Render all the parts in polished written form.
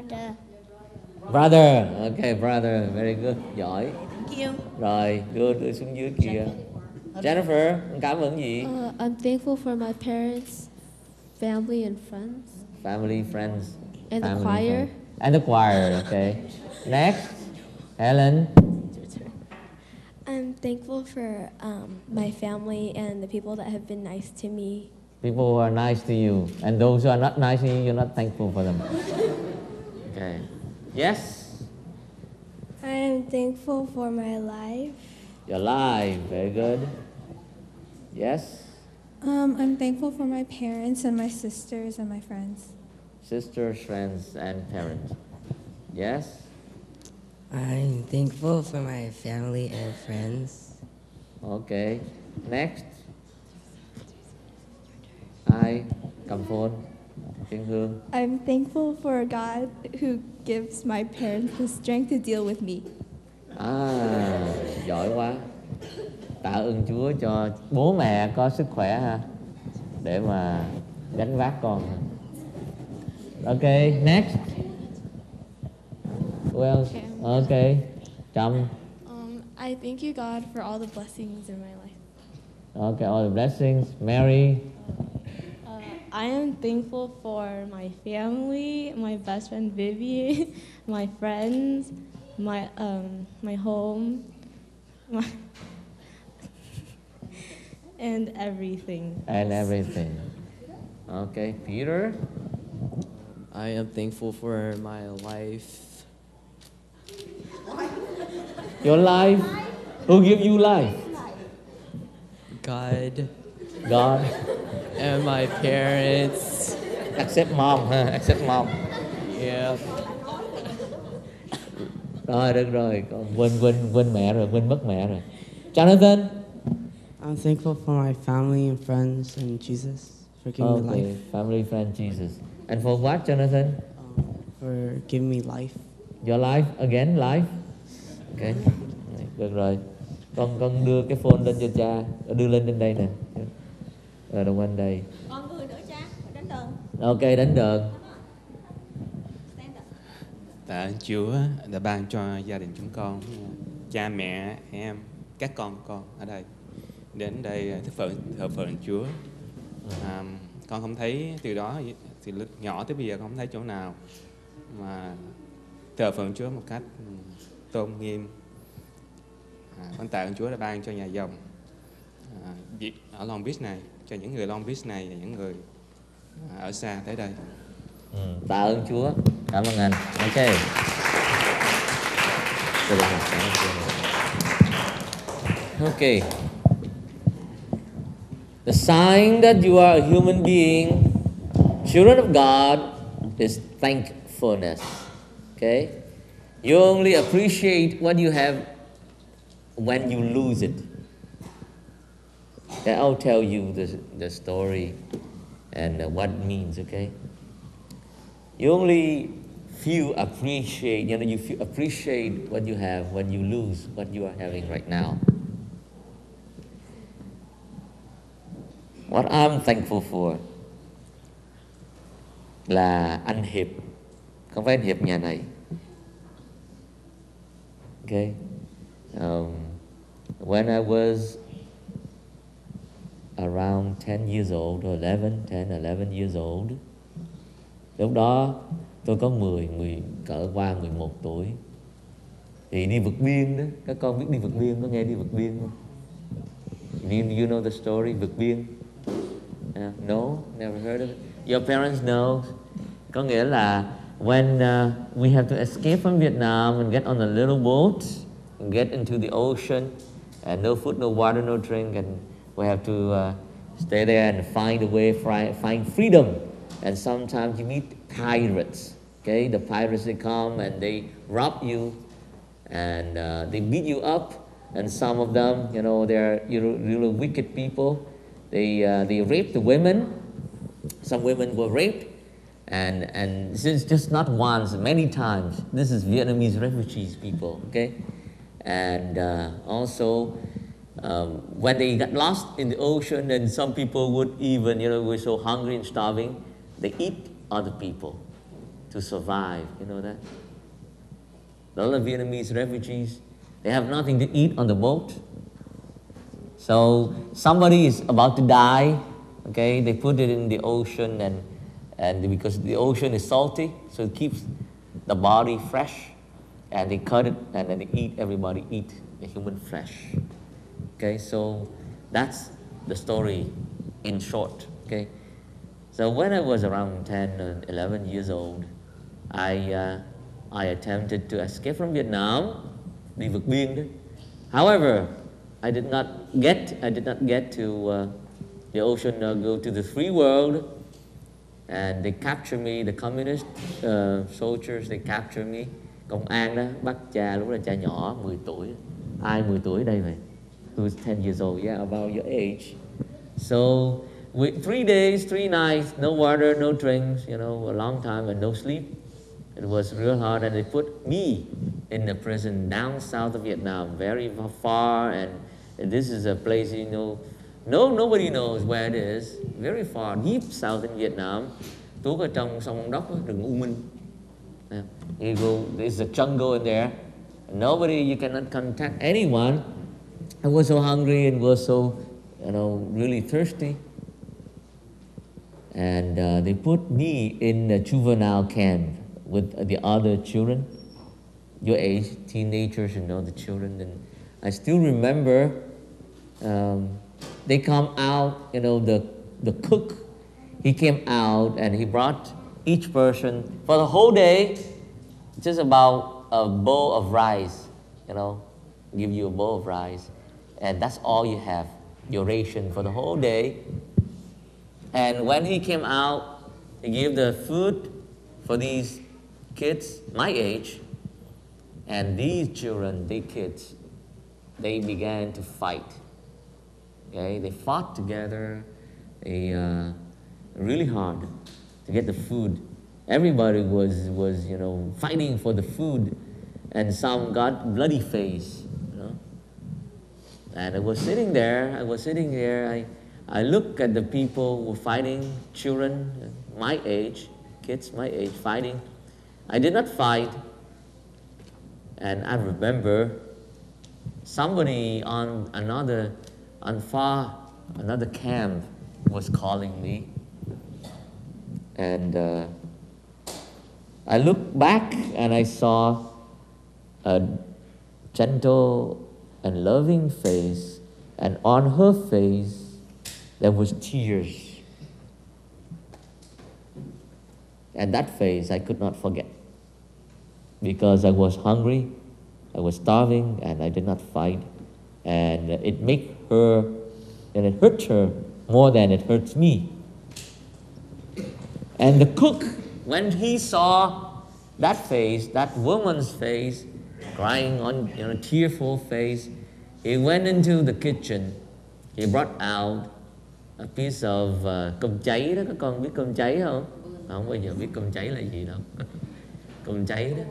brother. Brother, okay, brother, very good, giỏi. Thank you. Rồi, đưa xuống dưới kia. Jennifer, cảm ơn gì? I'm thankful for my parents, family, and friends. Family, friends. And the family, choir. friends. And the choir, okay. Next, Helen. I'm thankful for my family and the people that have been nice to me. People who are nice to you. And those who are not nice to you, you're not thankful for them. Okay. Yes? I am thankful for my life. Your life, very good. Yes? I'm thankful for my parents and my sisters and my friends. Sisters, friends, and parents. Yes? I'm thankful for my family and friends. Okay. Next. Ai? Cầm phone. Thiên Hương. I'm thankful for God who gives my parents the strength to deal with me. Giỏi quá. Tạ ơn Chúa cho bố mẹ có sức khỏe ha, để mà gánh vác con. Okay, next. Who else? Okay, Trâm. I thank you, God, for all the blessings in my life. Okay, all the blessings. Mary. I am thankful for my family, my best friend Vivian, my friends, my home, and everything. And everything. Okay, Peter. I am thankful for my life. Your life? Who give you life? God. God. And my parents. Except mom, huh? Except mom. Yeah. Rồi, được rồi. Con quên mẹ rồi, quên mất mẹ rồi. Jonathan. I'm thankful for my family and friends and Jesus for giving me life. Family, friend, Jesus. And for what, Jonathan? For giving me life. Your life, again, life. Okay. Được rồi. Con đưa cái phone lên cho cha. Đưa lên trên đây nè. Rồi đồng quanh đây. Con người nữa cha, đánh đờn. Ok, đánh đờn. Tạ ơn Chúa đã ban cho gia đình chúng con, cha mẹ, em, các con ở đây. Đến đây thờ phượng Chúa. Con không thấy từ đó thì lúc nhỏ tới bây giờ con không thấy chỗ nào mà thờ phượng Chúa một cách tôn nghiêm. Con tạ ơn Chúa đã ban cho nhà dòng ở Long Beach này, cho những người Long Beach này và những người ở xa tới đây. Tạ ơn Chúa. Cảm ơn anh. Ok. Okay. The sign that you are a human being, children of God, is thankfulness. Okay? You only appreciate what you have when you lose it. Okay, I'll tell you the story and what it means, okay? You only appreciate what you have when you lose what you are having right now. What I'm thankful for là anh Hiệp, không phải anh Hiệp nhà này. Okay? When I was around 10 years old, or 11 years old, lúc đó tôi có cỡ qua 11 tuổi. Thì đi vượt biên đó, các con biết đi vượt biên, có nghe đi vượt biên không? You know the story, vượt biên? No, never heard of it. Your parents know. Có nghĩa là when we have to escape from Vietnam and get on a little boat and get into the ocean and no food, no water, no drink, and we have to stay there and find a way, find freedom. And sometimes you meet pirates. Okay, the pirates, they come and they rob you and they beat you up. And some of them, you know, they're really wicked people. They rape the women. Some women were raped, and this is just not once, many times. This is Vietnamese refugees people, okay? And also, when they got lost in the ocean, and some people would even, were so hungry and starving, they eat other people. to survive. You know that? A lot of Vietnamese refugees, they have nothing to eat on the boat. So somebody is about to die, okay, they put it in the ocean, and because the ocean is salty, so it keeps the body fresh, and they cut it and then they eat, everybody eat the human flesh. Okay, so that's the story in short. Okay, so when I was around 10 or 11 years old, I attempted to escape from Vietnam, đi vượt biên đấy. However, I did not get to the ocean, go to the free world, and they captured me. The communist soldiers, they captured me. Công an đó bắt cha, lúc đó cha nhỏ 10 tuổi. Ai 10 tuổi đây vậy? Who's 10 years old? Yeah, about your age. So, 3 days, 3 nights, no water, no drinks, you know, a long time and no sleep. It was real hard, and they put me in a prison down south of Vietnam, very far, and this is a place, you know, nobody knows where it is, very far, deep south in Vietnam. Tuốt ở trong sông Ông Đốc, rừng U Minh. You go, there's a jungle in there. Nobody, you cannot contact anyone. I was so hungry and was so, you know, really thirsty. And they put me in a juvenile camp with the other children, your age, teenagers, you know, the children. And I still remember they come out, you know, the cook, he came out and he brought each person for the whole day just about a bowl of rice, you know, give you a bowl of rice, and that's all you have, your ration for the whole day. And when he came out, he gave the food for these kids my age, and these children, these kids, they began to fight. Okay, they fought together, they really hard to get the food. Everybody was you know, fighting for the food, and some got bloody face, you know. And I was sitting there, I look at the people who were fighting, children my age, kids my age fighting. I did not fight, and I remember somebody on another camp was calling me, and I looked back and I saw a gentle and loving face, and on her face there was tears. And that face I could not forget, because I was hungry, I was starving, and I did not fight. And it made her, and it hurt her more than it hurts me. And the cook, when he saw that face, that woman's face, crying on, you know, tearful face, he went into the kitchen. He brought out a piece of cơm cháy đó. Các con biết cơm cháy không? Không bao giờ biết cơm cháy là gì đâu. Cơm cháy đó.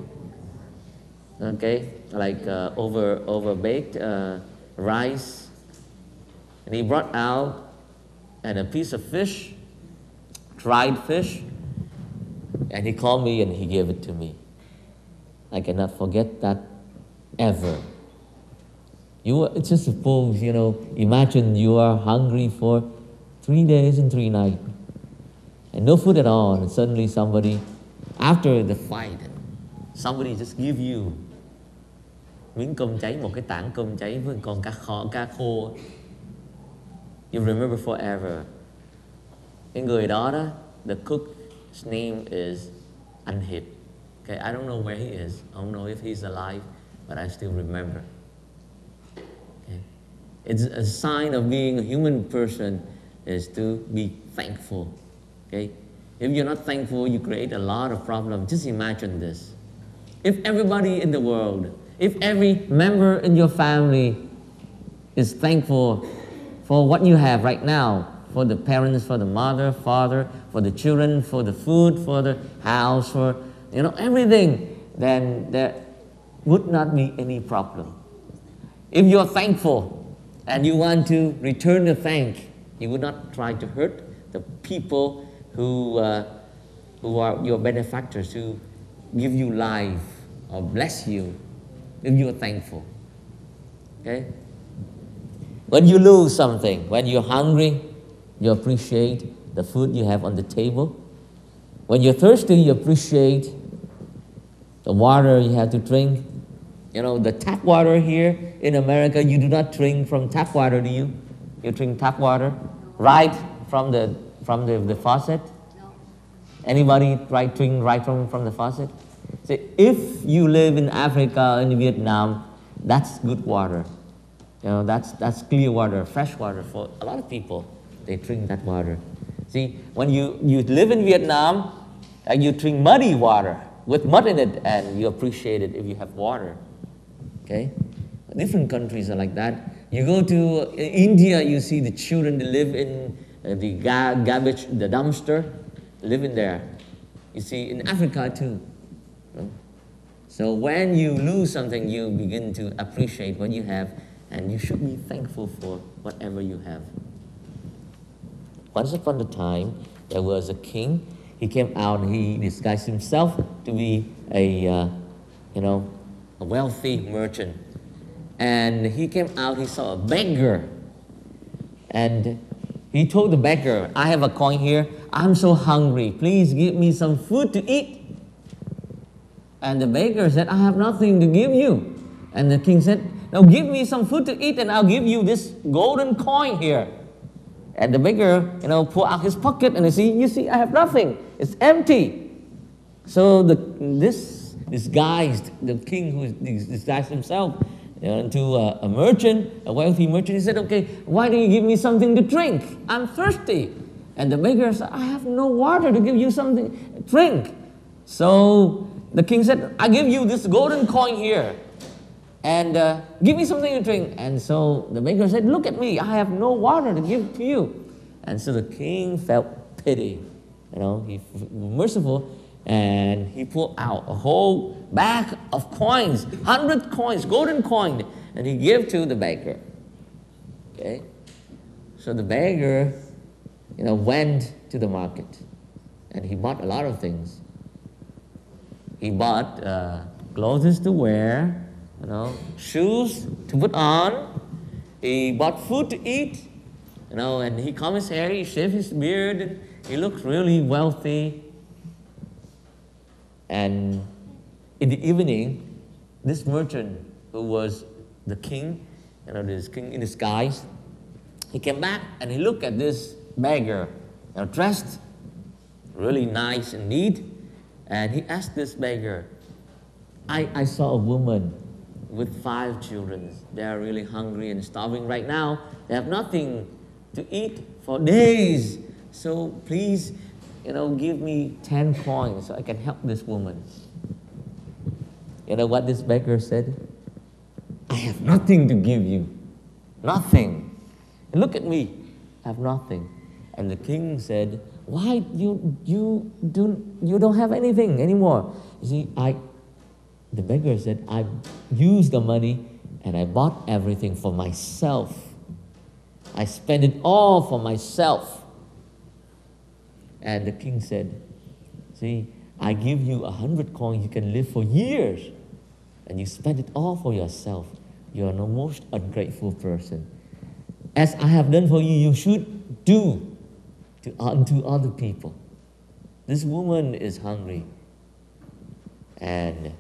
Okay, like over baked rice, and he brought out and a piece of fish, dried fish, and he called me and he gave it to me. I cannot forget that ever. Just suppose, you know, imagine you are hungry for 3 days and 3 nights and no food at all, and suddenly somebody, after the fight, somebody just give you miếng cơm cháy, một cái tảng cơm cháy với con cá khô. You remember forever. Cái người đó đó, the cook's name is Anhit. Okay, I don't know where he is. I don't know if he's alive, but I still remember. Okay. It's a sign of being a human person is to be thankful. Okay. If you're not thankful, you create a lot of problems. Just imagine this. If everybody in the world, if every member in your family is thankful for what you have right now, for the parents, for the mother, father, for the children, for the food, for the house, for, you know, everything, then there would not be any problem. If you're thankful and you want to return the thank, you would not try to hurt the people who who are your benefactors, who give you life or bless you, if you are thankful. Okay? When you lose something, when you're hungry, you appreciate the food you have on the table. When you're thirsty, you appreciate the water you have to drink. You know, the tap water here in America, you do not drink from tap water, do you? You drink tap water right from the faucet? Anybody drink right from the faucet? So if you live in Africa, in Vietnam, that's good water. You know, that's clear water, fresh water for a lot of people. They drink that water. See, when you live in Vietnam, you drink muddy water with mud in it, and you appreciate it if you have water. Okay? Different countries are like that. You go to India, you see the children, they live in the garbage, the dumpster, live in there. You see, in Africa too. So when you lose something, you begin to appreciate what you have, and you should be thankful for whatever you have. Once upon a time, there was a king. He came out and he disguised himself to be a wealthy merchant. And he came out, he saw a beggar. And he told the beggar, I have a coin here. I'm so hungry. Please give me some food to eat. And the beggar said, I have nothing to give you. And the king said, now give me some food to eat and I'll give you this golden coin here. And the beggar, pulled out his pocket and you see, I have nothing. It's empty. So this disguised, the king who disguised himself into a merchant, a wealthy merchant, he said, okay, why don't you give me something to drink? I'm thirsty. And the beggar said, I have no water to give you something to drink. So the king said, I give you this golden coin here. And give me something to drink. And so the beggar said, look at me, I have no water to give to you. And so the king felt pity. He was merciful, and he pulled out a whole bag of coins, 100 coins, golden coin, and he gave to the beggar. Okay? So the beggar, went to the market, and he bought a lot of things. He bought clothes to wear, shoes to put on. He bought food to eat, and he combed his hair, he shaved his beard, he looked really wealthy. And in the evening, this merchant who was the king, this king in disguise, he came back and he looked at this beggar, dressed really nice and neat, and he asked this beggar, I saw a woman with 5 children. They are really hungry and starving right now. They have nothing to eat for days. So please, give me 10 coins so I can help this woman. You know what this beggar said? I have nothing to give you. Nothing. Look at me. I have nothing. And the king said, why you don't have anything anymore? You see, the beggar said, I used the money and I bought everything for myself. I spent it all for myself. And the king said, see, I give you 100 coins, you can live for years. And you spend it all for yourself. You are the most ungrateful person. As I have done for you, you should do unto other people. This woman is hungry. And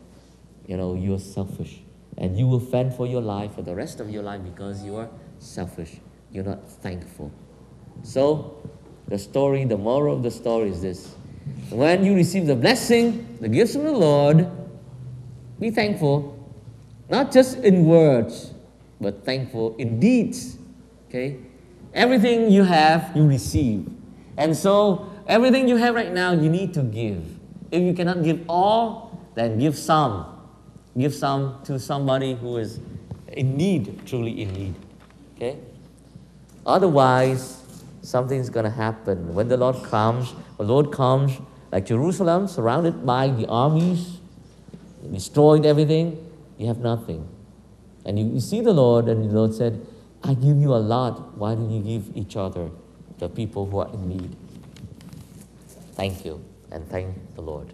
you're selfish. And you will fend for your life for the rest of your life because you are selfish. You're not thankful. So, the moral of the story is this. When you receive the blessing, the gifts from the Lord, be thankful. Not just in words, but thankful in deeds. Okay? Everything you have, you receive. And so, everything you have right now, you need to give. If you cannot give all, then give some. Give some to somebody who is in need, truly in need. Okay? Otherwise, something's going to happen. When the Lord comes like Jerusalem, surrounded by the armies, destroyed everything, you have nothing. And you see the Lord, and the Lord said, I give you a lot. Why don't you give each other, the people who are in need? Thank you. and thank the Lord.